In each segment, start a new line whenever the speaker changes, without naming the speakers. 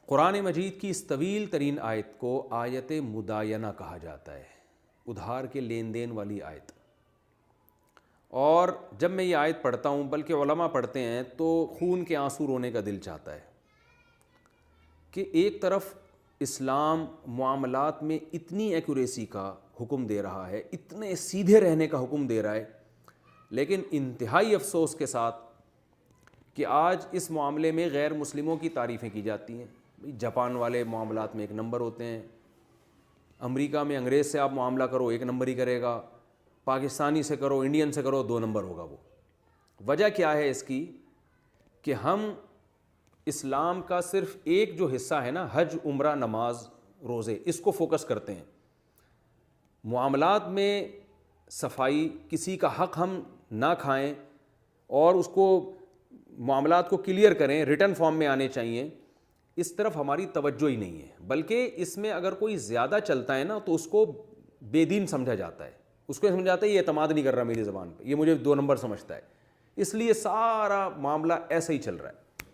قرآن مجید کی اس طویل ترین آیت کو آیت مداینہ کہا جاتا ہے، ادھار کے لین دین والی آیت۔ اور جب میں یہ آیت پڑھتا ہوں، بلکہ علماء پڑھتے ہیں، تو خون کے آنسو رونے کا دل چاہتا ہے کہ ایک طرف اسلام معاملات میں اتنی ایکوریسی کا حکم دے رہا ہے، اتنے سیدھے رہنے کا حکم دے رہا ہے، لیکن انتہائی افسوس کے ساتھ کہ آج اس معاملے میں غیر مسلموں کی تعریفیں کی جاتی ہیں۔ جاپان والے معاملات میں ایک نمبر ہوتے ہیں، امریکہ میں انگریز سے آپ معاملہ کرو ایک نمبر ہی کرے گا، پاکستانی سے کرو، انڈین سے کرو، 2 نمبر ہوگا۔ وہ وجہ کیا ہے اس کی کہ ہم اسلام کا صرف ایک جو حصہ ہے نا، حج، عمرہ، نماز، روزے، اس کو فوکس کرتے ہیں۔ معاملات میں صفائی، کسی کا حق ہم نہ کھائیں اور اس کو معاملات کو کلیئر کریں، ریٹن فارم میں آنے چاہیے، اس طرف ہماری توجہ ہی نہیں ہے۔ بلکہ اس میں اگر کوئی زیادہ چلتا ہے نا تو اس کو بے دین سمجھا جاتا ہے، اس کو سمجھا جاتا ہے یہ اعتماد نہیں کر رہا میری زبان پہ، یہ مجھے 2 نمبر سمجھتا ہے، اس لیے سارا معاملہ ایسا ہی چل رہا ہے۔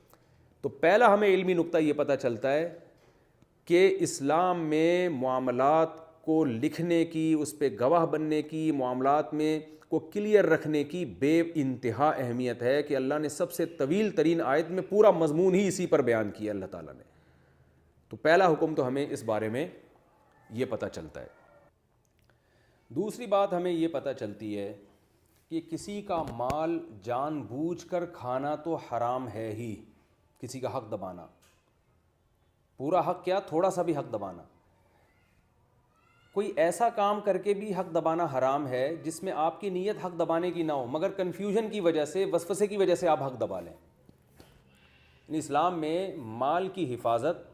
تو پہلا ہمیں علمی نقطہ یہ پتہ چلتا ہے کہ اسلام میں معاملات کو لکھنے کی، اس پہ گواہ بننے کی، معاملات میں کو کلیئر رکھنے کی بے انتہا اہمیت ہے کہ اللہ نے سب سے طویل ترین آیت میں پورا مضمون ہی اسی پر بیان کیا اللہ تعالیٰ نے۔ تو پہلا حکم تو ہمیں اس بارے میں یہ پتہ چلتا ہے۔ دوسری بات ہمیں یہ پتہ چلتی ہے کہ کسی کا مال جان بوجھ کر کھانا تو حرام ہے ہی، کسی کا حق دبانا، پورا حق کیا، تھوڑا سا بھی حق دبانا۔ کوئی ایسا کام کر کے بھی حق دبانا حرام ہے جس میں آپ کی نیت حق دبانے کی نہ ہو، مگر کنفیوژن کی وجہ سے، وسوسے کی وجہ سے آپ حق دبا لیں۔ اسلام میں مال کی حفاظت،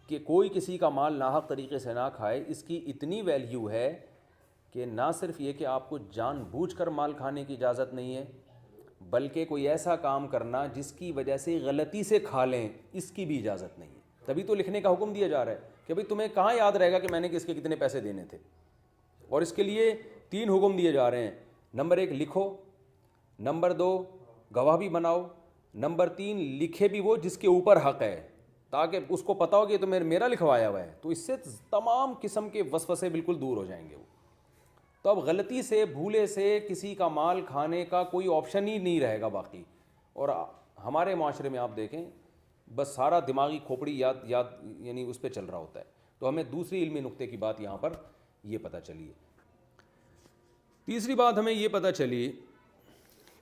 کہ کوئی کسی کا مال ناحق طریقے سے نہ کھائے، اس کی اتنی ویلیو ہے کہ نہ صرف یہ کہ آپ کو جان بوجھ کر مال کھانے کی اجازت نہیں ہے، بلکہ کوئی ایسا کام کرنا جس کی وجہ سے غلطی سے کھا لیں، اس کی بھی اجازت نہیں ہے۔ تبھی تو لکھنے کا حکم دیا جا رہا ہے کہ بھئی تمہیں کہاں یاد رہے گا کہ میں نے کس کے کتنے پیسے دینے تھے، اور اس کے لیے 3 حکم دیے جا رہے ہیں۔ نمبر 1 لکھو، نمبر 2 گواہ بھی بناؤ، نمبر 3 لکھے بھی وہ جس کے اوپر حق ہے، تاکہ اس کو پتا ہو کہ تو میرا لکھوایا ہوا ہے۔ تو اس سے تمام قسم کے وسوسے بالکل دور ہو جائیں گے۔ وہ تو اب غلطی سے، بھولے سے کسی کا مال کھانے کا کوئی آپشن ہی نہیں رہے گا باقی۔ اور ہمارے معاشرے میں آپ دیکھیں بس سارا دماغی کھوپڑی یاد یعنی اس پہ چل رہا ہوتا ہے۔ تو ہمیں دوسری علمی نقطے کی بات یہاں پر یہ پتہ چلی ہے۔ تیسری بات ہمیں یہ پتہ چلی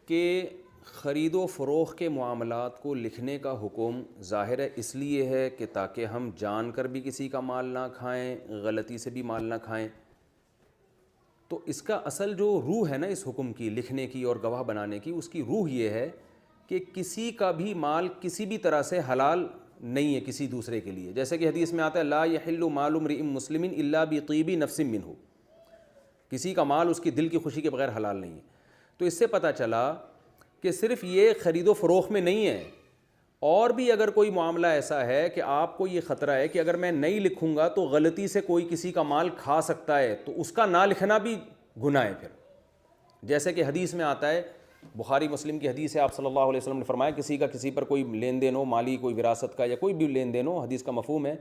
کہ خرید و فروخت کے معاملات کو لکھنے کا حکم ظاہر ہے اس لیے ہے کہ تاکہ ہم جان کر بھی کسی کا مال نہ کھائیں، غلطی سے بھی مال نہ کھائیں۔ تو اس کا اصل جو روح ہے نا اس حکم کی، لکھنے کی اور گواہ بنانے کی، اس کی روح یہ ہے کہ کسی کا بھی مال کسی بھی طرح سے حلال نہیں ہے کسی دوسرے کے لیے۔ جیسے کہ حدیث میں آتا ہے لا یحل مال امرئ مسلم الا بطیب نفس منہ، کسی کا مال اس کی دل کی خوشی کے بغیر حلال نہیں ہے۔ تو اس سے پتہ چلا کہ صرف یہ خرید و فروخت میں نہیں ہے، اور بھی اگر کوئی معاملہ ایسا ہے کہ آپ کو یہ خطرہ ہے کہ اگر میں نہیں لکھوں گا تو غلطی سے کوئی کسی کا مال کھا سکتا ہے، تو اس کا نہ لکھنا بھی گناہ ہے پھر۔ جیسے کہ حدیث میں آتا ہے، بخاری مسلم کی حدیث ہے، آپ صلی اللہ علیہ وسلم نے فرمایا کسی کا کسی پر کوئی لین دین ہو، مالی کوئی وراثت کا یا کوئی بھی لین دین ہو، حدیث کا مفہوم ہے،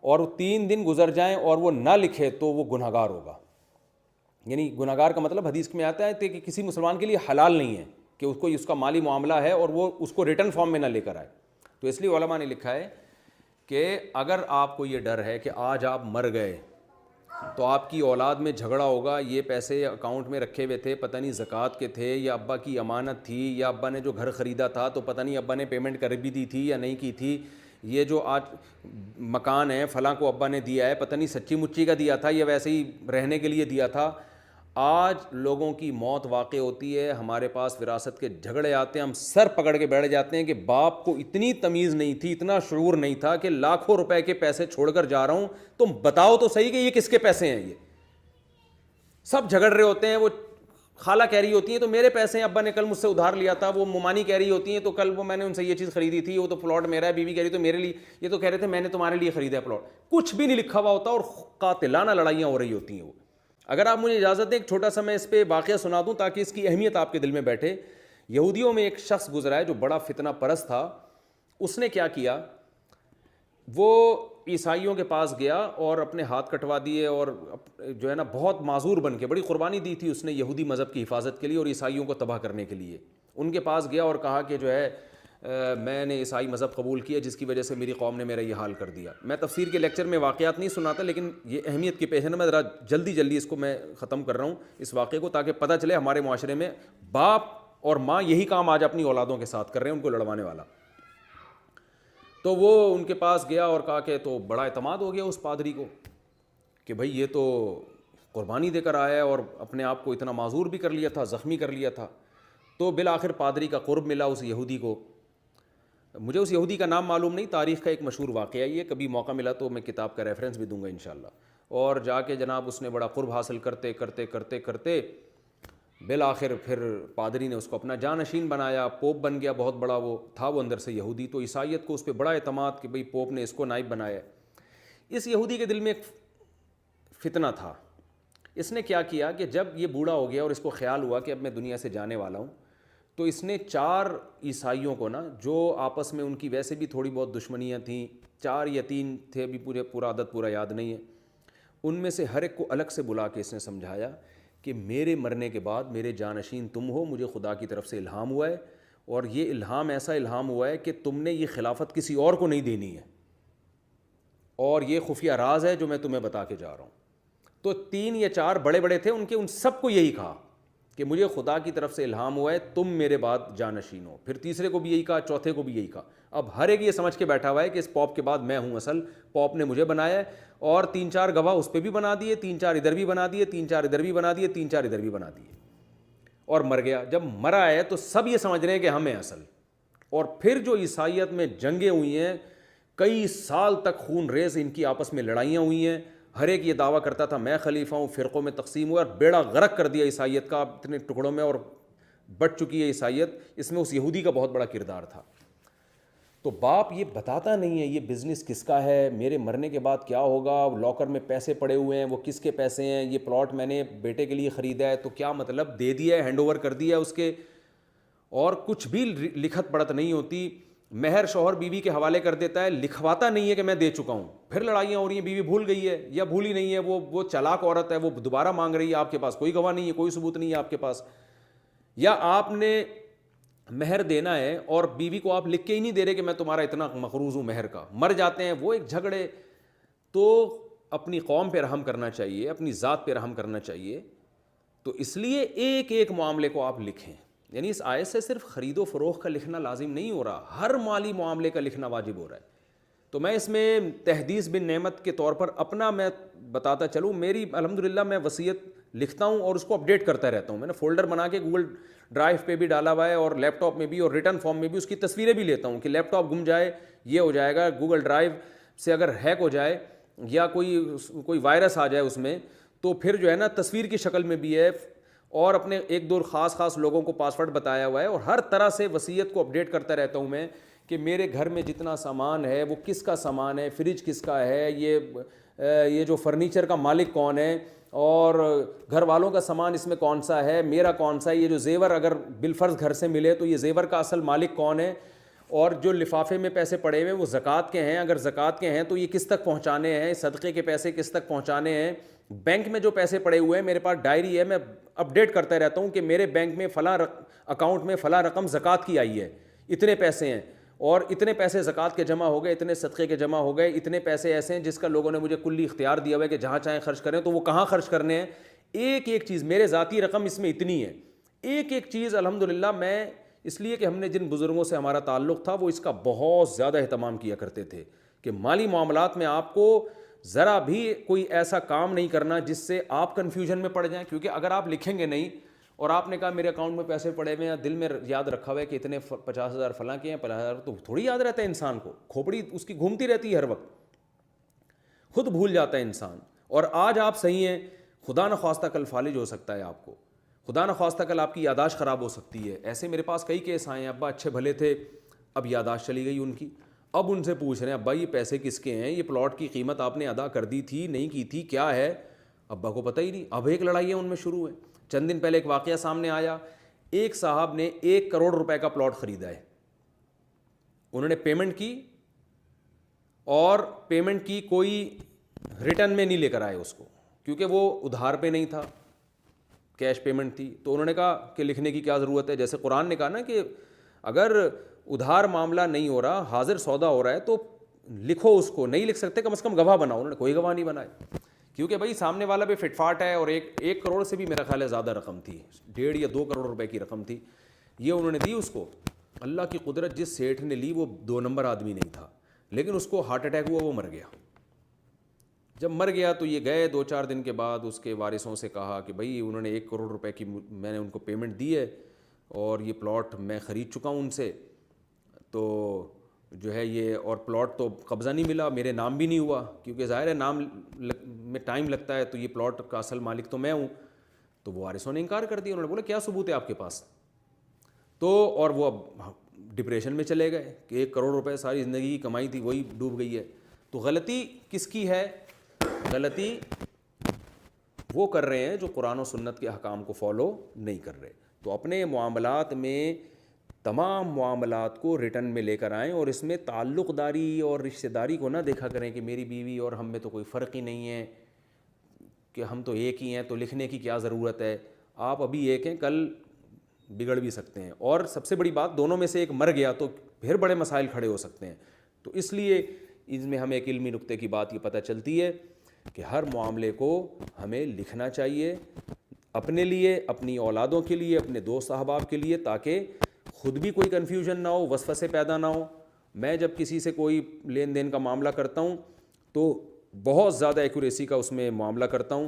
اور 3 دن گزر جائیں اور وہ نہ لکھے تو وہ گنہگار ہوگا۔ یعنی گنہگار کا مطلب حدیث میں آتا ہے کہ کسی مسلمان کے لیے حلال نہیں ہے کہ اس کو اس کا مالی معاملہ ہے اور وہ اس کو ریٹن فارم میں نہ لے کر آئے۔ تو اس لیے علماء نے لکھا ہے کہ اگر آپ کو یہ ڈر ہے کہ آج آپ مر گئے تو آپ کی اولاد میں جھگڑا ہوگا، یہ پیسے اکاؤنٹ میں رکھے ہوئے تھے، پتہ نہیں زکوٰۃ کے تھے یا ابا کی امانت تھی، یا ابا نے جو گھر خریدا تھا تو پتہ نہیں ابا نے پیمنٹ کر بھی دی تھی یا نہیں کی تھی، یہ جو آج مکان ہے فلاں کو ابا نے دیا ہے، پتہ نہیں سچی مچی کا دیا تھا یا ویسے ہی رہنے کے لیے دیا تھا۔ آج لوگوں کی موت واقع ہوتی ہے، ہمارے پاس وراثت کے جھگڑے آتے ہیں، ہم سر پکڑ کے بیٹھ جاتے ہیں کہ باپ کو اتنی تمیز نہیں تھی، اتنا شعور نہیں تھا کہ لاکھوں روپے کے پیسے چھوڑ کر جا رہا ہوں، تم بتاؤ تو صحیح کہ یہ کس کے پیسے ہیں۔ یہ سب جھگڑ رہے ہوتے ہیں، وہ خالہ کہہ رہی ہوتی ہیں تو میرے پیسے ہیں، ابا نے کل مجھ سے ادھار لیا تھا، وہ ممانی کہہ رہی ہوتی ہیں تو کل وہ میں نے ان سے یہ چیز خریدی تھی، وہ تو پلاٹ میرا ہے، بیوی کہہ رہی تو میرے لیے، یہ تو کہہ رہے تھے میں نے تمہارے لیے خریدا ہے پلاٹ، کچھ بھی نہیں لکھا ہوا ہوتا اور قاتلانہ لڑائیاں ہو رہی ہوتی ہیں۔ وہ اگر آپ مجھے اجازت دیں ایک چھوٹا سا میں اس پہ واقعہ سنا دوں تاکہ اس کی اہمیت آپ کے دل میں بیٹھے۔ یہودیوں میں ایک شخص گزرا ہے جو بڑا فتنہ پرست تھا۔ اس نے کیا کیا، وہ عیسائیوں کے پاس گیا اور اپنے ہاتھ کٹوا دیے، اور جو ہے نا بہت معذور بن کے، بڑی قربانی دی تھی اس نے یہودی مذہب کی حفاظت کے لیے اور عیسائیوں کو تباہ کرنے کے لیے، ان کے پاس گیا اور کہا کہ جو ہے میں نے عیسائی مذہب قبول کیا جس کی وجہ سے میری قوم نے میرا یہ حال کر دیا۔ میں تفسیر کے لیکچر میں واقعات نہیں سناتا، لیکن یہ اہمیت کے پیش ہے نا، میں ذرا جلدی اس کو میں ختم کر رہا ہوں اس واقعے کو، تاکہ پتہ چلے ہمارے معاشرے میں باپ اور ماں یہی کام آج اپنی اولادوں کے ساتھ کر رہے ہیں، ان کو لڑوانے والا۔ تو وہ ان کے پاس گیا اور کہا کہ تو بڑا اعتماد ہو گیا اس پادری کو کہ بھائی یہ تو قربانی دے کر آیا ہے اور اپنے آپ کو اتنا معذور بھی کر لیا تھا، زخمی کر لیا تھا۔ تو بالآخر پادری کا قرب ملا اس یہودی کو، مجھے اس یہودی کا نام معلوم نہیں، تاریخ کا ایک مشہور واقعہ ہے یہ، کبھی موقع ملا تو میں کتاب کا ریفرنس بھی دوں گا انشاءاللہ۔ اور جا کے جناب اس نے بڑا قرب حاصل کرتے کرتے کرتے کرتے بالآخر پھر پادری نے اس کو اپنا جانشین بنایا، پوپ بن گیا، بہت بڑا وہ تھا، وہ اندر سے یہودی، تو عیسائیت کو اس پہ بڑا اعتماد کہ بھئی پوپ نے اس کو نائب بنایا۔ اس یہودی کے دل میں ایک فتنہ تھا، اس نے کیا کیا کہ جب یہ بوڑھا ہو گیا اور اس کو خیال ہوا کہ اب میں دنیا سے جانے والا ہوں، تو اس نے 4 عیسائیوں کو نا، جو آپس میں ان کی ویسے بھی تھوڑی بہت دشمنیاں تھیں، 4 یا 3 تھے، ابھی پورا عدد پورا یاد نہیں ہے، ان میں سے ہر ایک کو الگ سے بلا کے اس نے سمجھایا کہ میرے مرنے کے بعد میرے جانشین تم ہو، مجھے خدا کی طرف سے الہام ہوا ہے، اور یہ الہام ایسا الہام ہوا ہے کہ تم نے یہ خلافت کسی اور کو نہیں دینی ہے، اور یہ خفیہ راز ہے جو میں تمہیں بتا کے جا رہا ہوں۔ تو 3 یا 4 بڑے بڑے تھے، ان سب کو یہی کہا کہ مجھے خدا کی طرف سے الہام ہوا ہے، تم میرے بعد جانشین ہو۔ پھر تیسرے کو بھی یہی کہا، چوتھے کو بھی یہی کہا۔ اب ہر ایک یہ سمجھ کے بیٹھا ہوا ہے کہ اس پوپ کے بعد میں ہوں اصل، پوپ نے مجھے بنایا ہے، اور 3-4 گواہ اس پہ بھی بنا دیے، 3-4 ادھر بھی بنا دیے، 3-4 ادھر بھی بنا دیے، 3-4 ادھر بھی بنا دیے، اور مر گیا۔ جب مرا ہے تو سب یہ سمجھ رہے ہیں کہ ہم ہیں اصل۔ اور پھر جو عیسائیت میں جنگیں ہوئی ہیں، کئی سال تک خون ریز ان کی آپس میں لڑائیاں ہوئی ہیں، ہر ایک یہ دعویٰ کرتا تھا میں خلیفہ ہوں، فرقوں میں تقسیم ہوا اور بیڑا غرق کر دیا عیسائیت کا اتنے ٹکڑوں میں، اور بٹ چکی ہے عیسائیت۔ اس میں اس یہودی کا بہت بڑا کردار تھا۔ تو باپ یہ بتاتا نہیں ہے یہ بزنس کس کا ہے، میرے مرنے کے بعد کیا ہوگا، لاکر میں پیسے پڑے ہوئے ہیں، وہ کس کے پیسے ہیں، یہ پلاٹ میں نے بیٹے کے لیے خریدا ہے، تو کیا مطلب دے دیا ہے، ہینڈ اوور کر دیا ہے اس کے، اور کچھ بھی لکھت پڑھت نہیں ہوتی۔ مہر شوہر بیوی کے حوالے کر دیتا ہے، لکھواتا نہیں ہے کہ میں دے چکا ہوں، پھر لڑائیاں ہو رہی ہیں، بیوی بھول گئی ہے یا بھولی نہیں ہے، وہ چالاک عورت ہے، وہ دوبارہ مانگ رہی ہے، آپ کے پاس کوئی گواہ نہیں ہے، کوئی ثبوت نہیں ہے آپ کے پاس، یا آپ نے مہر دینا ہے اور بیوی کو آپ لکھ کے ہی نہیں دے رہے کہ میں تمہارا اتنا مقروض ہوں مہر کا، مر جاتے ہیں، وہ ایک جھگڑے۔ تو اپنی قوم پہ رحم کرنا چاہیے، اپنی ذات پہ رحم کرنا چاہیے۔ تو اس لیے ایک ایک معاملے کو آپ لکھیں، یعنی اس آیت سے صرف خرید و فروخت کا لکھنا لازم نہیں ہو رہا، ہر مالی معاملے کا لکھنا واجب ہو رہا ہے۔ تو میں اس میں تحدیث بن نعمت کے طور پر اپنا میں بتاتا چلوں، میری الحمدللہ میں وصیت لکھتا ہوں اور اس کو اپڈیٹ کرتا رہتا ہوں، میں نے فولڈر بنا کے گوگل ڈرائیو پہ بھی ڈالا ہوا ہے، اور لیپ ٹاپ میں بھی، اور ریٹن فارم میں بھی اس کی تصویریں بھی لیتا ہوں کہ لیپ ٹاپ گم جائے یہ ہو جائے گا، گوگل ڈرائیو سے اگر ہیک ہو جائے یا کوئی وائرس آ جائے اس میں، تو پھر جو ہے نا تصویر کی شکل میں بھی ہے، اور اپنے 1-2 خاص لوگوں کو پاسورڈ بتایا ہوا ہے، اور ہر طرح سے وصیت کو اپڈیٹ کرتا رہتا ہوں میں کہ میرے گھر میں جتنا سامان ہے وہ کس کا سامان ہے، فریج کس کا ہے، یہ جو فرنیچر کا مالک کون ہے، اور گھر والوں کا سامان اس میں کون سا ہے، میرا کون سا ہے، یہ جو زیور اگر بالفرض گھر سے ملے تو یہ زیور کا اصل مالک کون ہے، اور جو لفافے میں پیسے پڑے ہوئے وہ زکوٰۃ کے ہیں، اگر زکوٰۃ کے ہیں تو یہ کس تک پہنچانے ہیں، صدقے کے پیسے کس تک پہنچانے ہیں، بینک میں جو پیسے پڑے ہوئے ہیں، میرے پاس ڈائری ہے، میں اپڈیٹ کرتا رہتا ہوں کہ میرے بینک میں فلاں اکاؤنٹ میں فلاں رقم زکوٰۃ کی آئی ہے، اتنے پیسے ہیں، اور اتنے پیسے زکوٰۃ کے جمع ہو گئے، اتنے صدقے کے جمع ہو گئے، اتنے پیسے ایسے ہیں جس کا لوگوں نے مجھے کلی اختیار دیا ہوا ہے کہ جہاں چاہیں خرچ کریں، تو وہ کہاں خرچ کرنے ہیں، ایک ایک چیز، میرے ذاتی رقم اس میں اتنی ہے، ایک ایک چیز الحمدللہ۔ میں اس لیے کہ ہم نے جن بزرگوں سے ہمارا تعلق تھا وہ اس کا بہت زیادہ اہتمام کیا کرتے تھے کہ مالی معاملات میں آپ کو ذرا بھی کوئی ایسا کام نہیں کرنا جس سے آپ کنفیوژن میں پڑ جائیں، کیونکہ اگر آپ لکھیں گے نہیں اور آپ نے کہا میرے اکاؤنٹ میں پیسے پڑے ہوئے ہیں، دل میں یاد رکھا ہوا ہے کہ اتنے 50,000 فلاں کے ہیں، 50,000، تو تھوڑی یاد رہتا ہے انسان کو، کھوپڑی اس کی گھومتی رہتی ہے ہر وقت، خود بھول جاتا ہے انسان۔ اور آج آپ صحیح ہیں، خدا نخواستہ کل فالج ہو سکتا ہے آپ کو، خدا نخواستہ کل آپ کی یاداشت خراب ہو سکتی ہے۔ ایسے میرے پاس کئی کیس آئے ہیں، ابا اچھے بھلے تھے، اب یاداشت چلی گئی ان کی، اب ان سے پوچھ رہے ہیں ابا یہ پیسے کس کے ہیں، یہ پلاٹ کی قیمت آپ نے ادا کر دی تھی نہیں کی تھی، کیا ہے، ابا کو پتہ ہی نہیں۔ اب ایک لڑائی ان میں شروع ہے۔ چند دن پہلے ایک واقعہ سامنے آیا، ایک صاحب نے 1 کروڑ روپے کا پلاٹ خریدا ہے، انہوں نے پیمنٹ کی اور پیمنٹ کی کوئی ریٹرن میں نہیں لے کر آئے اس کو، کیونکہ وہ ادھار پہ نہیں تھا، کیش پیمنٹ تھی. تو انہوں نے کہا کہ لکھنے کی کیا ضرورت ہے. جیسے قرآن نے کہا نا کہ اگر ادھار معاملہ نہیں ہو رہا، حاضر سودا ہو رہا ہے تو لکھو اس کو. نہیں لکھ سکتے کم از کم گواہ بناؤ. انہوں نے کوئی گواہ نہیں بنائے، کیونکہ بھائی سامنے والا بھی فٹ فاٹ ہے، اور ایک کروڑ سے بھی میرا خیال ہے زیادہ رقم تھی، 1.5 یا 2 کروڑ روپے کی رقم تھی. یہ انہوں نے دی اس کو. اللہ کی قدرت، جس سیٹھ نے لی وہ 2 نمبر آدمی نہیں تھا، لیکن اس کو ہارٹ اٹیک ہوا، وہ مر گیا. جب مر گیا تو یہ گئے 2-4 دن کے بعد اس کے وارثوں سے کہا کہ بھائی انہوں نے 1 کروڑ روپے کی میں نے ان کو پیمنٹ دی ہے، اور یہ پلاٹ میں خرید چکا ہوں ان سے، تو جو ہے یہ، اور پلاٹ تو قبضہ نہیں ملا، میرے نام بھی نہیں ہوا، کیونکہ ظاہر ہے نام میں ٹائم لگتا ہے، تو یہ پلاٹ کا اصل مالک تو میں ہوں. تو وہ وارثوں نے انکار کر دیا. انہوں نے بولا کیا ثبوت ہے آپ کے پاس؟ تو اور وہ اب ڈپریشن میں چلے گئے کہ 1 کروڑ روپے ساری زندگی کی کمائی تھی وہی ڈوب گئی ہے. تو غلطی کس کی ہے؟ غلطی وہ کر رہے ہیں جو قرآن و سنت کے احکام کو فالو نہیں کر رہے. تو اپنے معاملات میں تمام معاملات کو ریٹرن میں لے کر آئیں، اور اس میں تعلق داری اور رشتہ داری کو نہ دیکھا کریں کہ میری بیوی اور ہم میں تو کوئی فرق ہی نہیں ہے، کہ ہم تو ایک ہی ہیں تو لکھنے کی کیا ضرورت ہے. آپ ابھی ایک ہیں، کل بگڑ بھی سکتے ہیں. اور سب سے بڑی بات، دونوں میں سے ایک مر گیا تو پھر بڑے مسائل کھڑے ہو سکتے ہیں. تو اس لیے اس میں ہمیں ایک علمی نقطے کی بات یہ پتہ چلتی ہے کہ ہر معاملے کو ہمیں لکھنا چاہیے، اپنے لیے، اپنی اولادوں کے لیے، اپنے دوست احباب کے لیے، تاکہ خود بھی کوئی کنفیوژن نہ ہو، وسوسے پیدا نہ ہو. میں جب کسی سے کوئی لین دین کا معاملہ کرتا ہوں تو بہت زیادہ ایکوریسی کا اس میں معاملہ کرتا ہوں،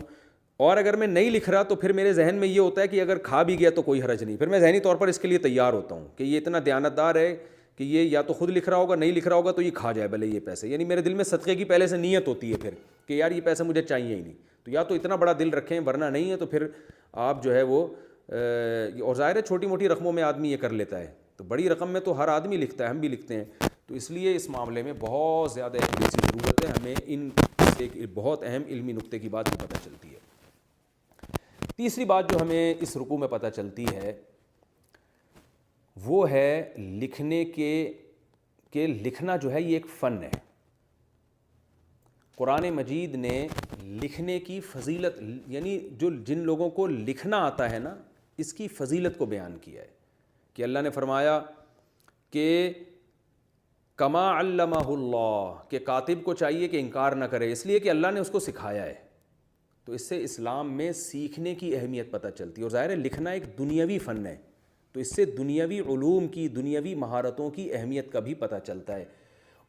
اور اگر میں نہیں لکھ رہا تو پھر میرے ذہن میں یہ ہوتا ہے کہ اگر کھا بھی گیا تو کوئی حرج نہیں. پھر میں ذہنی طور پر اس کے لیے تیار ہوتا ہوں کہ یہ اتنا دیانتدار ہے کہ یہ یا تو خود لکھ رہا ہوگا، نہیں لکھ رہا ہوگا تو یہ کھا جائے بھلے یہ پیسے. یعنی میرے دل میں صدقے کی پہلے سے نیت ہوتی ہے پھر کہ یار یہ پیسے مجھے چاہیے ہی نہیں. تو یا تو اتنا بڑا دل رکھیں، ورنہ نہیں ہے تو پھر آپ جو ہے وہ، اور ظاہر ہے چھوٹی موٹی رقموں میں آدمی یہ کر لیتا ہے، تو بڑی رقم میں تو ہر آدمی لکھتا ہے، ہم بھی لکھتے ہیں. تو اس لیے اس معاملے میں بہت زیادہ ایکوریسی کی ضرورت ہے. ہمیں ان ایک بہت اہم علمی نقطے کی بات بھی پتہ چلتی ہے. تیسری بات جو ہمیں اس رکوع میں پتہ چلتی ہے وہ ہے لکھنے کہ لکھنا جو ہے یہ ایک فن ہے. قرآن مجید نے لکھنے کی فضیلت، یعنی جن لوگوں کو لکھنا آتا ہے نا، اس کی فضیلت کو بیان کیا ہے کہ اللہ نے فرمایا کہ کما علمہ اللہ، کہ کاتب کو چاہیے کہ انکار نہ کرے، اس لیے کہ اللہ نے اس کو سکھایا ہے. تو اس سے اسلام میں سیکھنے کی اہمیت پتہ چلتی ہے. اور ظاہر ہے لکھنا ایک دنیاوی فن ہے، تو اس سے دنیاوی علوم کی، دنیاوی مہارتوں کی اہمیت کا بھی پتہ چلتا ہے.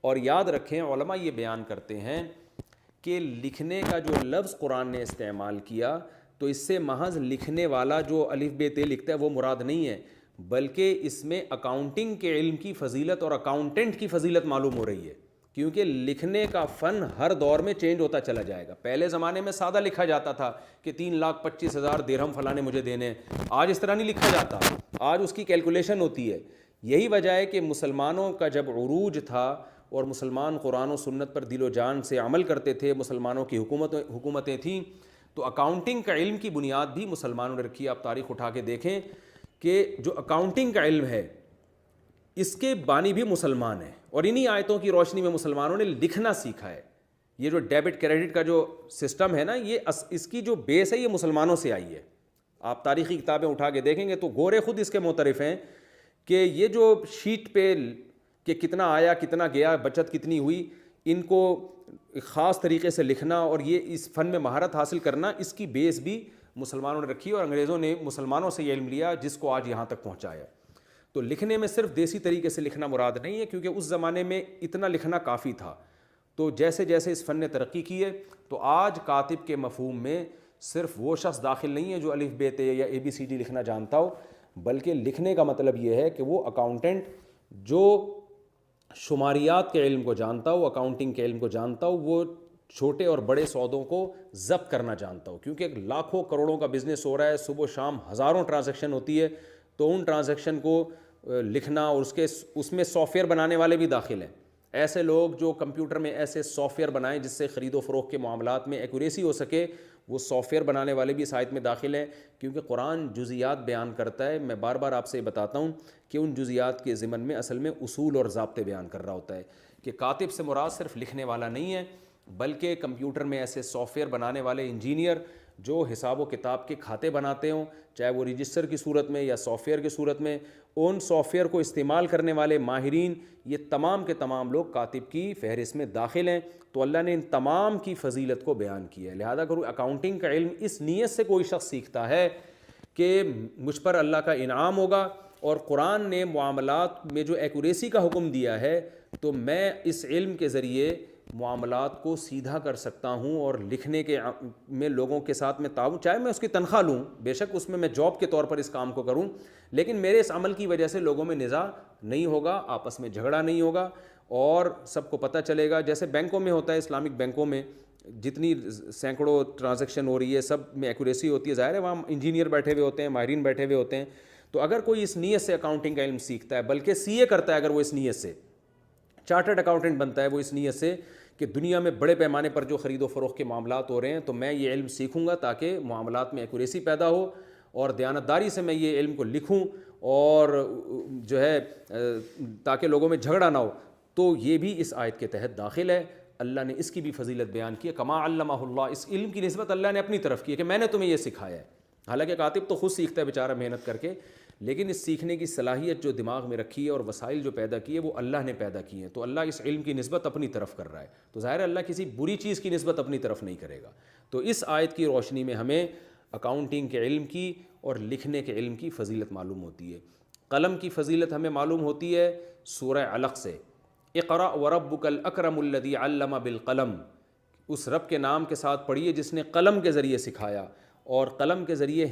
اور یاد رکھیں، علماء یہ بیان کرتے ہیں کہ لکھنے کا جو لفظ قرآن نے استعمال کیا، تو اس سے محض لکھنے والا جو الف ب ت لکھتا ہے وہ مراد نہیں ہے، بلکہ اس میں اکاؤنٹنگ کے علم کی فضیلت اور اکاؤنٹنٹ کی فضیلت معلوم ہو رہی ہے. کیونکہ لکھنے کا فن ہر دور میں چینج ہوتا چلا جائے گا. پہلے زمانے میں سادہ لکھا جاتا تھا کہ 3,25,000 درہم فلاں نے مجھے دینے ہیں. آج اس طرح نہیں لکھا جاتا، آج اس کی کیلکولیشن ہوتی ہے. یہی وجہ ہے کہ مسلمانوں کا جب عروج تھا اور مسلمان قرآن و سنت پر دل و جان سے عمل کرتے تھے، مسلمانوں کی حکومتیں تھیں، تو اکاؤنٹنگ کا علم کی بنیاد بھی مسلمانوں نے رکھی. آپ تاریخ اٹھا کے دیکھیں کہ جو اکاؤنٹنگ کا علم ہے اس کے بانی بھی مسلمان ہیں، اور انہی آیتوں کی روشنی میں مسلمانوں نے لکھنا سیکھا ہے. یہ جو ڈیبٹ کریڈٹ کا جو سسٹم ہے نا، یہ اس کی جو بیس ہے یہ مسلمانوں سے آئی ہے. آپ تاریخی کتابیں اٹھا کے دیکھیں گے تو گورے خود اس کے معترف ہیں کہ یہ جو شیٹ پہ کہ کتنا آیا کتنا گیا، بچت کتنی ہوئی، ان کو ایک خاص طریقے سے لکھنا اور یہ اس فن میں مہارت حاصل کرنا، اس کی بیس بھی مسلمانوں نے رکھی، اور انگریزوں نے مسلمانوں سے یہ علم لیا جس کو آج یہاں تک پہنچایا. تو لکھنے میں صرف دیسی طریقے سے لکھنا مراد نہیں ہے، کیونکہ اس زمانے میں اتنا لکھنا کافی تھا. تو جیسے جیسے اس فن نے ترقی کی ہے، تو آج کاتب کے مفہوم میں صرف وہ شخص داخل نہیں ہے جو الف ب ت یا ABCD لکھنا جانتا ہو، بلکہ لکھنے کا مطلب یہ ہے کہ وہ اکاؤنٹنٹ جو شماریات کے علم کو جانتا ہو، اکاؤنٹنگ کے علم کو جانتا ہو، وہ چھوٹے اور بڑے سودوں کو ضبط کرنا جانتا ہو. کیونکہ لاکھوں کروڑوں کا بزنس ہو رہا ہے، صبح و شام ہزاروں ٹرانزیکشن ہوتی ہے، تو ان ٹرانزیکشن کو لکھنا، اور اس میں سافٹ ویئر بنانے والے بھی داخل ہیں. ایسے لوگ جو کمپیوٹر میں ایسے سافٹ ویئر بنائیں جس سے خرید و فروخت کے معاملات میں ایکوریسی ہو سکے، وہ سافٹ ویئر بنانے والے بھی اس آیت میں داخل ہیں. کیونکہ قرآن جزیات بیان کرتا ہے. میں بار بار آپ سے بتاتا ہوں کہ ان جزیات کے ضمن میں اصل میں اصول اور ضابطے بیان کر رہا ہوتا ہے. کہ کاتب سے مراد صرف لکھنے والا نہیں ہے، بلکہ کمپیوٹر میں ایسے سافٹ ویئر بنانے والے انجینئر جو حساب و کتاب کے کھاتے بناتے ہوں، چاہے وہ رجسٹر کی صورت میں یا سافٹ ویئر کی صورت میں، ان سافٹ ویئر کو استعمال کرنے والے ماہرین، یہ تمام کے تمام لوگ کاتب کی فہرست میں داخل ہیں۔ تو اللہ نے ان تمام کی فضیلت کو بیان کیا ہے۔ لہذا اگر اکاؤنٹنگ کا علم اس نیت سے کوئی شخص سیکھتا ہے کہ مجھ پر اللہ کا انعام ہوگا، اور قرآن نے معاملات میں جو ایکوریسی کا حکم دیا ہے، تو میں اس علم کے ذریعے معاملات کو سیدھا کر سکتا ہوں، اور لکھنے کے میں لوگوں کے ساتھ میں تعاون، چاہے میں اس کی تنخواہ لوں، بے شک اس میں جاب کے طور پر اس کام کو کروں، لیکن میرے اس عمل کی وجہ سے لوگوں میں نزاع نہیں ہوگا، آپس میں جھگڑا نہیں ہوگا، اور سب کو پتہ چلے گا۔ جیسے بینکوں میں ہوتا ہے، اسلامک بینکوں میں جتنی سینکڑوں ٹرانزیکشن ہو رہی ہے، سب میں ایکوریسی ہوتی ہے، ظاہر ہے وہاں انجینئر بیٹھے ہوئے ہوتے ہیں، ماہرین بیٹھے ہوئے ہوتے ہیں۔ تو اگر کوئی اس نیت سے اکاؤنٹنگ کا علم سیکھتا ہے، بلکہ سی اے کرتا ہے، اگر وہ اس نیت سے چارٹرڈ اکاؤنٹنٹ بنتا ہے، وہ اس نیت سے کہ دنیا میں بڑے پیمانے پر جو خرید و فروخت کے معاملات ہو رہے ہیں، تو میں یہ علم سیکھوں گا تاکہ معاملات میں ایکوریسی پیدا ہو، اور دیانتداری سے میں یہ علم کو لکھوں، اور جو ہے تاکہ لوگوں میں جھگڑا نہ ہو، تو یہ بھی اس آیت کے تحت داخل ہے۔ اللہ نے اس کی بھی فضیلت بیان کی ہے، کما علمہ اللہ، اس علم کی نسبت اللہ نے اپنی طرف کی ہے کہ میں نے تمہیں یہ سکھایا ہے۔ حالانکہ کاتب تو خود سیکھتا ہے بیچارہ محنت کر کے، لیکن اس سیکھنے کی صلاحیت جو دماغ میں رکھی ہے اور وسائل جو پیدا کیے وہ اللہ نے پیدا کیے ہیں، تو اللہ اس علم کی نسبت اپنی طرف کر رہا ہے، تو ظاہر ہے اللہ کسی بری چیز کی نسبت اپنی طرف نہیں کرے گا۔ تو اس آیت کی روشنی میں ہمیں اکاؤنٹنگ کے علم کی اور لکھنے کے علم کی فضیلت معلوم ہوتی ہے۔ قلم کی فضیلت ہمیں معلوم ہوتی ہے سورہ علق سے، اقرأ وربک الاکرم الذی علم بالقلم، اس رب کے نام کے ساتھ پڑھیے جس نے قلم کے ذریعے سکھایا، اور قلم کے ذریعے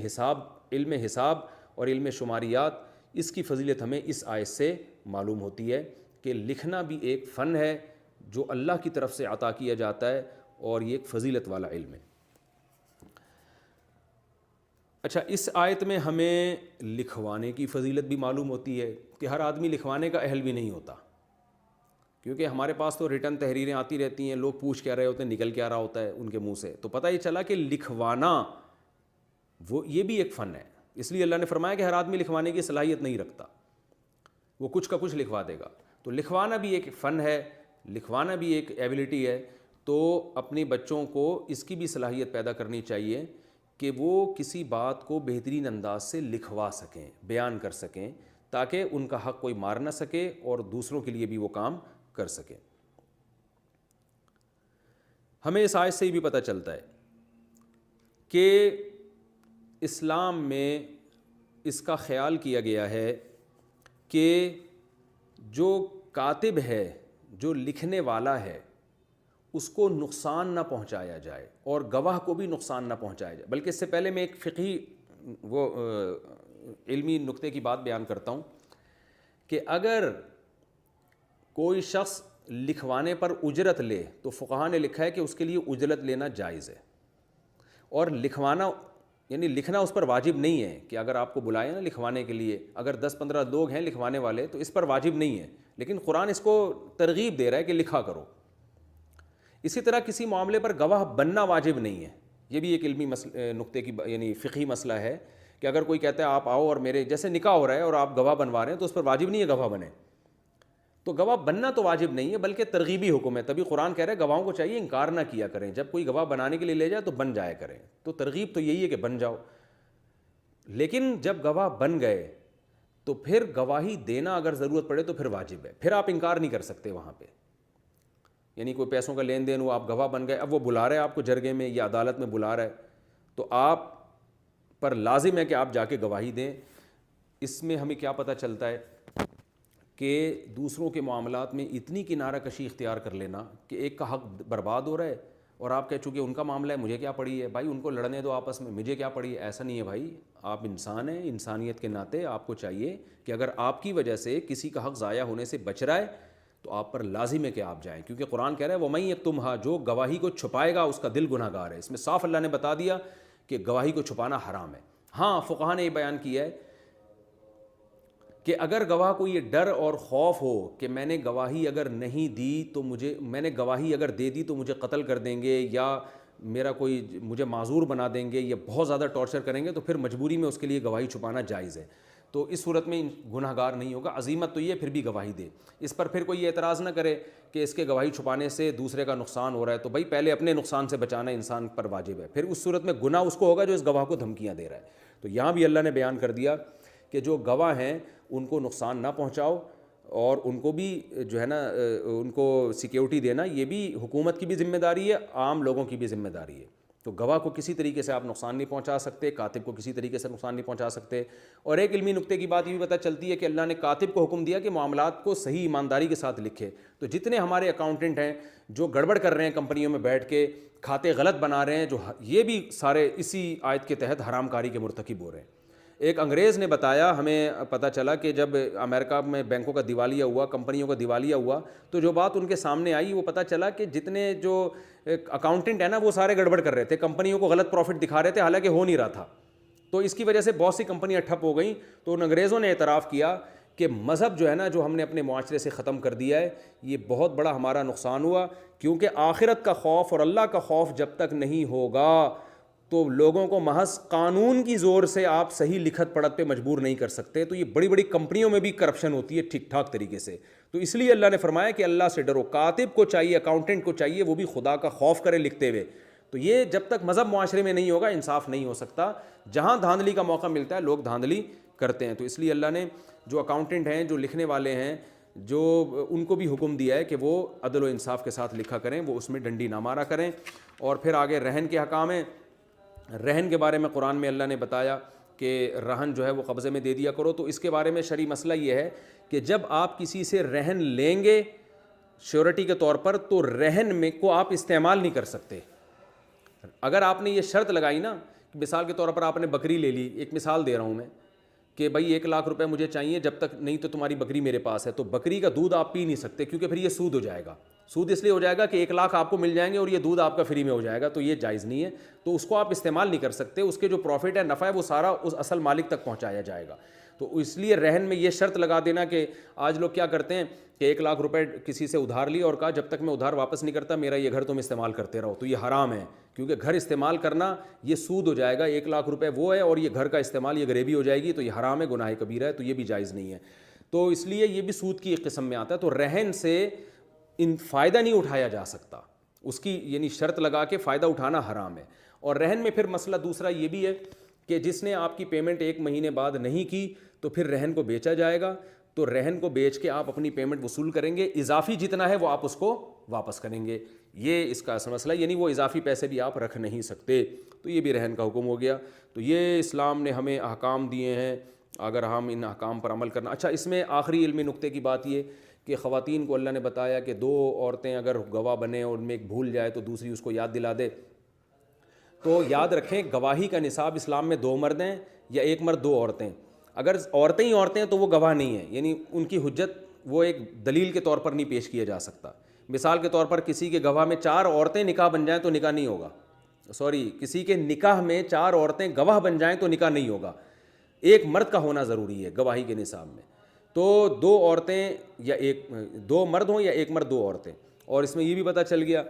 علم حساب اور علم شماریات، اس کی فضیلت ہمیں اس آیت سے معلوم ہوتی ہے کہ لکھنا بھی ایک فن ہے جو اللہ کی طرف سے عطا کیا جاتا ہے، اور یہ ایک فضیلت والا علم ہے۔ اچھا، اس آیت میں ہمیں لکھوانے کی فضیلت بھی معلوم ہوتی ہے کہ ہر آدمی لکھوانے کا اہل بھی نہیں ہوتا، کیونکہ ہمارے پاس تو ریٹن تحریریں آتی رہتی ہیں، لوگ پوچھ کیا رہے ہوتے ہیں، نکل کیا رہا ہوتا ہے ان کے منہ سے، تو پتہ یہ چلا کہ لکھوانا یہ بھی ایک فن ہے۔ اس لیے اللہ نے فرمایا کہ ہر آدمی لکھوانے کی صلاحیت نہیں رکھتا، وہ کچھ کا کچھ لکھوا دے گا، تو لکھوانا بھی ایک فن ہے، لکھوانا بھی ایک ایبلٹی ہے۔ تو اپنے بچوں کو اس کی بھی صلاحیت پیدا کرنی چاہیے کہ وہ کسی بات کو بہترین انداز سے لکھوا سکیں، بیان کر سکیں، تاکہ ان کا حق کوئی مار نہ سکے اور دوسروں کے لیے بھی وہ کام کر سکیں۔ ہمیں اس آیت سے یہ بھی پتہ چلتا ہے کہ اسلام میں اس کا خیال کیا گیا ہے کہ جو کاتب ہے، جو لکھنے والا ہے، اس کو نقصان نہ پہنچایا جائے، اور گواہ کو بھی نقصان نہ پہنچایا جائے۔ بلکہ اس سے پہلے میں ایک فقہی علمی نقطے کی بات بیان کرتا ہوں کہ اگر کوئی شخص لکھوانے پر اجرت لے تو فقہا نے لکھا ہے کہ اس کے لیے اجرت لینا جائز ہے، اور لکھوانا یعنی لکھنا اس پر واجب نہیں ہے کہ اگر آپ کو بلائیں نا لکھوانے کے لیے، اگر 10-15 لوگ ہیں لکھوانے والے تو اس پر واجب نہیں ہے، لیکن قرآن اس کو ترغیب دے رہا ہے کہ لکھا کرو۔ اسی طرح کسی معاملے پر گواہ بننا واجب نہیں ہے، یہ بھی ایک علمی نقطے کی یعنی فقہی مسئلہ ہے کہ اگر کوئی کہتا ہے آپ آؤ اور میرے جیسے نکاح ہو رہا ہے اور آپ گواہ بنوا رہے ہیں تو اس پر واجب نہیں ہے گواہ بنے، تو گواہ بننا تو واجب نہیں ہے بلکہ ترغیبی حکم ہے۔ تبھی قرآن کہہ رہا ہے گواہوں کو چاہیے انکار نہ کیا کریں، جب کوئی گواہ بنانے کے لیے لے جائے تو بن جایا کریں، تو ترغیب تو یہی ہے کہ بن جاؤ۔ لیکن جب گواہ بن گئے تو پھر گواہی دینا اگر ضرورت پڑے تو پھر واجب ہے، پھر آپ انکار نہیں کر سکتے وہاں پہ۔ یعنی کوئی پیسوں کا لین دین ہوا، آپ گواہ بن گئے، اب وہ بلا رہے ہیں آپ کو جرگے میں یا عدالت میں بلا رہا ہے، تو آپ پر لازم ہے کہ آپ جا کے گواہی دیں۔ اس میں ہمیں کیا پتہ چلتا ہے کہ دوسروں کے معاملات میں اتنی کنارہ کشی اختیار کر لینا کہ ایک کا حق برباد ہو رہا ہے اور آپ کہہ چکے ان کا معاملہ ہے مجھے کیا پڑی ہے، بھائی ان کو لڑنے دو آپس میں، مجھے کیا پڑی ہے۔ ایسا نہیں ہے بھائی، آپ انسان ہیں، انسانیت کے ناطے آپ کو چاہیے کہ اگر آپ کی وجہ سے کسی کا حق ضائع ہونے سے بچ رہا ہے تو آپ پر لازم ہے کہ آپ جائیں، کیونکہ قرآن کہہ رہا ہے وَمَن یکتمھا، جو گواہی کو چھپائے گا اس کا دل گناہ گار ہے۔ اس میں صاف اللہ نے بتا دیا کہ گواہی کو چھپانا حرام ہے۔ ہاں فقہا نے یہ بیان کیا ہے کہ اگر گواہ کو یہ ڈر اور خوف ہو کہ میں نے گواہی اگر نہیں دی تو میں نے گواہی اگر دے دی تو مجھے قتل کر دیں گے یا میرا مجھے معذور بنا دیں گے یا بہت زیادہ ٹارچر کریں گے، تو پھر مجبوری میں اس کے لیے گواہی چھپانا جائز ہے۔ تو اس صورت میں گناہ گار نہیں ہوگا. عزیمت تو یہ پھر بھی گواہی دے. اس پر پھر کوئی اعتراض نہ کرے کہ اس کے گواہی چھپانے سے دوسرے کا نقصان ہو رہا ہے, تو بھائی پہلے اپنے نقصان سے بچانا انسان پر واجب ہے, پھر اس صورت میں گناہ اس کو ہوگا جو اس گواہ کو دھمکیاں دے رہا ہے. تو یہاں بھی اللہ نے بیان کر دیا کہ جو گواہ ہیں ان کو نقصان نہ پہنچاؤ, اور ان کو بھی جو ہے نا ان کو سیکیورٹی دینا یہ بھی حکومت کی بھی ذمہ داری ہے, عام لوگوں کی بھی ذمہ داری ہے. تو گواہ کو کسی طریقے سے آپ نقصان نہیں پہنچا سکتے, کاتب کو کسی طریقے سے نقصان نہیں پہنچا سکتے. اور ایک علمی نکتے کی بات یہ بھی پتہ چلتی ہے کہ اللہ نے کاتب کو حکم دیا کہ معاملات کو صحیح ایمانداری کے ساتھ لکھے. تو جتنے ہمارے اکاؤنٹنٹ ہیں جو گڑبڑ کر رہے ہیں کمپنیوں میں بیٹھ کے, کھاتے غلط بنا رہے ہیں, جو یہ بھی سارے اسی آیت کے تحت حرام کاری کے مرتکب ہو رہے ہیں. ایک انگریز نے بتایا, ہمیں پتہ چلا کہ جب امریکہ میں بینکوں کا دیوالیہ ہوا, کمپنیوں کا دیوالیہ ہوا, تو جو بات ان کے سامنے آئی وہ پتہ چلا کہ جتنے جو اکاؤنٹنٹ ہیں نا وہ سارے گڑبڑ کر رہے تھے, کمپنیوں کو غلط پروفٹ دکھا رہے تھے حالانکہ ہو نہیں رہا تھا. تو اس کی وجہ سے بہت سی کمپنیاں ٹھپ ہو گئیں. تو ان انگریزوں نے اعتراف کیا کہ مذہب جو ہے نا جو ہم نے اپنے معاشرے سے ختم کر دیا ہے, یہ بہت بڑا ہمارا نقصان ہوا, کیونکہ آخرت کا خوف اور اللہ کا خوف جب تک نہیں ہوگا تو لوگوں کو محض قانون کی زور سے آپ صحیح لکھت پڑھت پہ مجبور نہیں کر سکتے. تو یہ بڑی بڑی کمپنیوں میں بھی کرپشن ہوتی ہے ٹھیک ٹھاک طریقے سے. تو اس لیے اللہ نے فرمایا کہ اللہ سے ڈرو. کاتب کو چاہیے, اکاؤنٹنٹ کو چاہیے وہ بھی خدا کا خوف کرے لکھتے ہوئے. تو یہ جب تک مذہب معاشرے میں نہیں ہوگا انصاف نہیں ہو سکتا. جہاں دھاندلی کا موقع ملتا ہے لوگ دھاندلی کرتے ہیں. تو اس لیے اللہ نے جو اکاؤنٹنٹ ہیں, جو لکھنے والے ہیں, جو ان کو بھی حکم دیا ہے کہ وہ عدل و انصاف کے ساتھ لکھا کریں, وہ اس میں ڈنڈی نہ مارا کریں. اور پھر آگے رہن کے حکام ہیں. رہن کے بارے میں قرآن میں اللہ نے بتایا کہ رہن جو ہے وہ قبضے میں دے دیا کرو. تو اس کے بارے میں شرعی مسئلہ یہ ہے کہ جب آپ کسی سے رہن لیں گے شیورٹی کے طور پر, تو رہن میں کو آپ استعمال نہیں کر سکتے. اگر آپ نے یہ شرط لگائی نا, مثال کے طور پر آپ نے بکری لے لی, ایک مثال دے رہا ہوں میں کہ بھائی 1,00,000 روپے مجھے چاہیے, جب تک نہیں تو تمہاری بکری میرے پاس ہے, تو بکری کا دودھ آپ پی نہیں سکتے کیونکہ پھر یہ سود ہو جائے گا. سود اس لیے ہو جائے گا کہ 1,00,000 آپ کو مل جائیں گے اور یہ دودھ آپ کا فری میں ہو جائے گا, تو یہ جائز نہیں ہے. تو اس کو آپ استعمال نہیں کر سکتے. اس کے جو پروفٹ ہے, نفع ہے, وہ سارا اس اصل مالک تک پہنچایا جائے گا. تو اس لیے رہن میں یہ شرط لگا دینا کہ آج لوگ کیا کرتے ہیں کہ 1,00,000 روپے کسی سے ادھار لی اور کہا جب تک میں ادھار واپس نہیں کرتا میرا یہ گھر تم استعمال کرتے رہو. تو یہ حرام ہے, کیونکہ گھر استعمال کرنا یہ سود ہو جائے گا. 1,00,000 روپے وہ ہے اور یہ گھر کا استعمال یہ غریبی ہو جائے گی, تو یہ حرام ہے, گناہ کبیرہ ہے, تو یہ بھی جائز نہیں ہے. تو اس لیے یہ بھی سود کی ایک قسم میں آتا ہے. تو رہن سے فائدہ نہیں اٹھایا جا سکتا, اس کی یعنی شرط لگا کے فائدہ اٹھانا حرام ہے. اور رہن میں پھر مسئلہ دوسرا یہ بھی ہے کہ جس نے آپ کی پیمنٹ 1 مہینے بعد نہیں کی تو پھر رہن کو بیچا جائے گا. تو رہن کو بیچ کے آپ اپنی پیمنٹ وصول کریں گے, اضافی جتنا ہے وہ آپ اس کو واپس کریں گے. یہ اس کا اصل مسئلہ, یعنی وہ اضافی پیسے بھی آپ رکھ نہیں سکتے. تو یہ بھی رہن کا حکم ہو گیا. تو یہ اسلام نے ہمیں احکام دیے ہیں, اگر ہم ان احکام پر عمل کرنا. اچھا, اس میں آخری علمی نقطے کی بات یہ کہ خواتین کو اللہ نے بتایا کہ 2 عورتیں اگر گواہ بنیں اور ان میں ایک بھول جائے تو دوسری اس کو یاد دلا دے. تو یاد رکھیں گواہی کا نصاب اسلام میں 2 مرد ہیں یا 1 مرد 2 عورتیں. اگر عورتیں ہی عورتیں ہیں تو وہ گواہ نہیں ہیں, یعنی ان کی حجت وہ ایک دلیل کے طور پر نہیں پیش کیا جا سکتا. مثال کے طور پر کسی کے گواہ میں 4 عورتیں نکاح بن جائیں تو نکاح نہیں ہوگا. کسی کے نکاح میں 4 عورتیں گواہ بن جائیں تو نکاح نہیں ہوگا. 1 مرد کا ہونا ضروری ہے گواہی کے نصاب میں. تو 2 عورتیں یا 2 مرد ہوں یا 1 مرد 2 عورتیں. اور اس میں یہ بھی پتہ چل گیا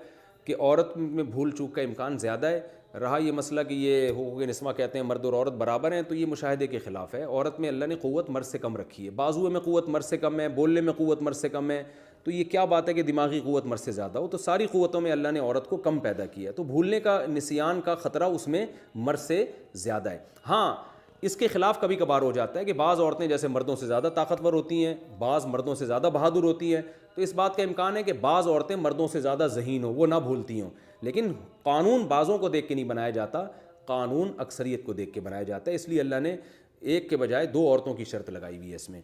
کہ عورت میں بھول چوک کا امکان زیادہ ہے. رہا یہ مسئلہ کہ یہ حقوق نسواں کہتے ہیں مرد اور عورت برابر ہیں, تو یہ مشاہدے کے خلاف ہے. عورت میں اللہ نے قوت مرد سے کم رکھی ہے, بازو میں قوت مرد سے کم ہے, بولنے میں قوت مرد سے کم ہے. تو یہ کیا بات ہے کہ دماغی قوت مرد سے زیادہ ہو؟ تو ساری قوتوں میں اللہ نے عورت کو کم پیدا کیا ہے. تو بھولنے کا نسیان کا خطرہ اس میں مرد سے زیادہ ہے. ہاں, اس کے خلاف کبھی کبھار ہو جاتا ہے کہ بعض عورتیں جیسے مردوں سے زیادہ طاقتور ہوتی ہیں, بعض مردوں سے زیادہ بہادر ہوتی ہیں. تو اس بات کا امکان ہے کہ بعض عورتیں مردوں سے زیادہ ذہین ہوں, وہ نہ بھولتی ہوں. لیکن قانون بعضوں کو دیکھ کے نہیں بنایا جاتا, قانون اکثریت کو دیکھ کے بنایا جاتا ہے. اس لیے اللہ نے ایک کے بجائے 2 عورتوں کی شرط لگائی ہوئی ہے اس میں.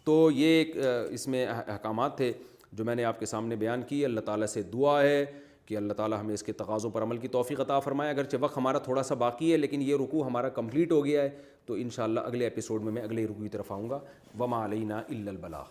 تو یہ اس میں احکامات تھے جو میں نے آپ کے سامنے بیان کی. اللہ تعالیٰ سے دعا ہے کہ اللہ تعالیٰ ہمیں اس کے تقاضوں پر عمل کی توفیق عطا فرمائے. اگرچہ وقت ہمارا تھوڑا سا باقی ہے لیکن یہ رکوع ہمارا کمپلیٹ ہو گیا ہے, تو انشاءاللہ اگلے ایپیسوڈ میں اگلے رکوع کی طرف آؤں گا. وما علینا الا البلاغ.